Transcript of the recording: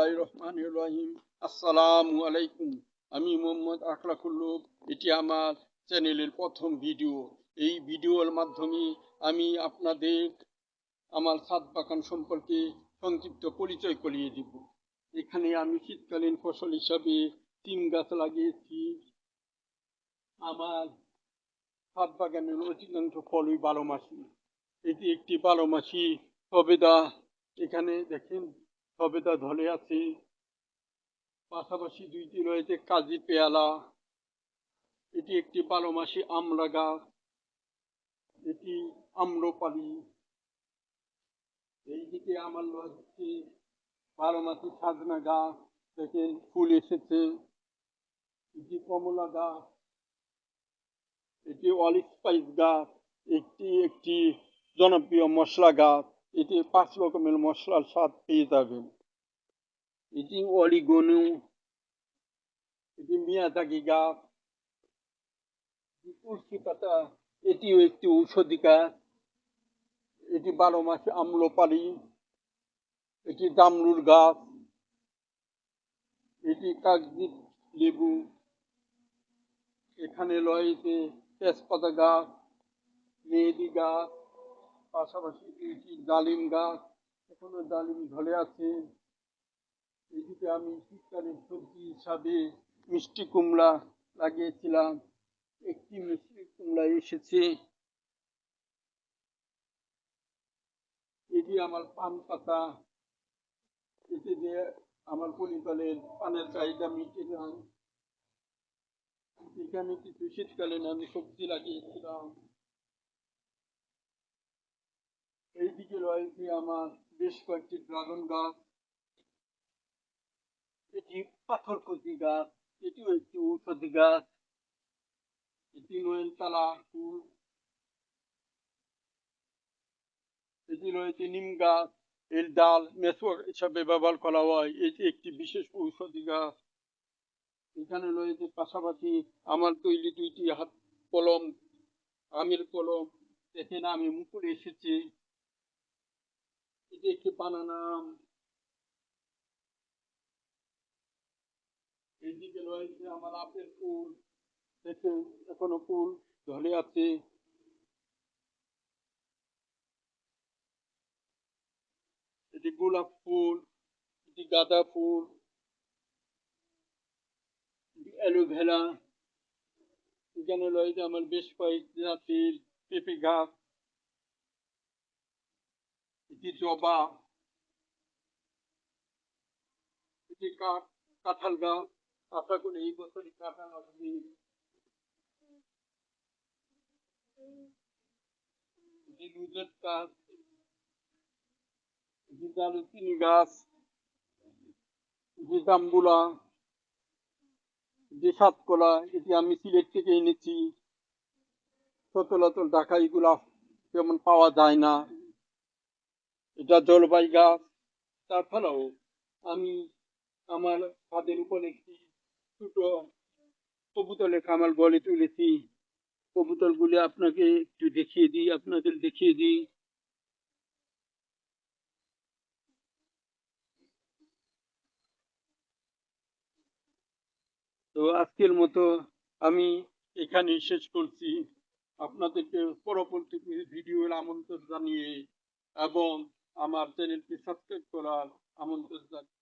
বিসমিল্লাহির রহমানির রহিম। আসসালামু আলাইকুম। আমি মোহাম্মদ আখলাকুল্লুহ। এটি আমার চ্যানেলের প্রথম ভিডিও। এই ভিডিওর মাধ্যমে আমি আপনাদের আমার ছাদ বাগান সম্পর্কে সংক্ষিপ্ত পরিচয় করিয়ে দিব। এখানে আমি শীতকালীন ফসল হিসাবে সিম গাছ লাগিয়েছি। আমার ছাদ বাগানের অধিকাংশ ফলই 12 মাসি। এটি একটি 12 মাসি সবেদা। এখানে দেখেন সবেদা ধরে আছে। পাশাপাশি দুইটি রয়েছে কাজি পেয়ালা। এটি একটি 12 মাসি আমড়া গাছ। এটি আম্রপালি। এইদিকে আমার রয়েছে 12 মাসি সাজনা গাছ। দেখেন ফুল এসেছে। এটি কমলা গাছ। এটি অলিভ স্পাইস গাছ। এটি একটি জনপ্রিয় মশলা গাছ। এটি 5 রকমের মশলার স্বাদ পেয়ে যাবেন। এটি অরিগনো। এটি মিয়াজাকি গাছ। তুলসী পাতা। এটিও একটি ঔষধি গাছ। এটি 12 মাসি আম্রপালি। এটি জামরুল গাছ। এটি কাগজি লেবু। এখানে রয়েছে তেজপাতা গাছ, মেহেদি গাছ, পাশাপাশি দুইটি ডালিম গাছ। এখনো ডালিম ধরে আছে। এদিকে আমি শীতকালীন সবজি হিসাবে মিষ্টি কুমড়া লাগিয়েছিলাম। একটি মিষ্টি কুমড়া এসেছে। এটি আমার পান পাতা। এটি দিয়ে আমার পরিবারের পানের চাহিদা মিটিয়েছিলাম। এখানে কিছু শীতকালীন আমি সবজি লাগিয়েছিলাম। এইদিকে রয়েছে আমার বেশ কয়েকটি ড্রাগন গাছ। এটি পাথরকুচি গাছ। এটিও একটি ঔষধি গাছ। এটি নয়নতারা ফুল। এটি রয়েছে নিম গাছ। এর ডাল মেথর হিসাবে ব্যবহার করা হয়। এটি একটি বিশেষ ঔষধি গাছ। এখানে রয়েছে পাশাপাশি আমার তৈরি দুইটি হাত কলম, আমের কলম। দেখেন আমি মুকুল এসেছে। এটি একটি বানানা আম। এইদিকে রয়েছে আমার আপেল ফুল। দেখেন এখনো ফুল ধরে আছে। এটি গোলাপ ফুল। এটি গাঁদা ফুল। এটি অ্যালোভেরা। এখানে রয়েছে আমার বেশ কয়েক জাতির পেঁপে গাছ। এটি জবা। এটি কাঁঠাল গাছ। আশা করি এই বছরই কাঁঠাল আসবে। এটি লুজের গাছ। এটি দারুচিনি গাছ। এটি জাম্বুলা। এটি সাতকলা। এটি আমি সিলেট থেকে এনেছি। সচরাচর ঢাকা এগুলা তেমন পাওয়া যায় না। এটা জলপাই গাছ। তাছাড়াও আমি আমার ছাদের উপর একটি ছোট কবুতরের খামার গড়ে তুলেছি। কবুতরগুলি আপনাকে একটু দেখিয়ে দিই, আপনাদের দেখিয়ে দিই। তো আজকের মতো আমি এখানেই শেষ করছি। আপনাদেরকে পরবর্তী ভিডিওর আমন্ত্রণ জানিয়ে এবং আমার চ্যানেলটি সাবস্ক্রাইব করার আমন্ত্রণ জানিয়ে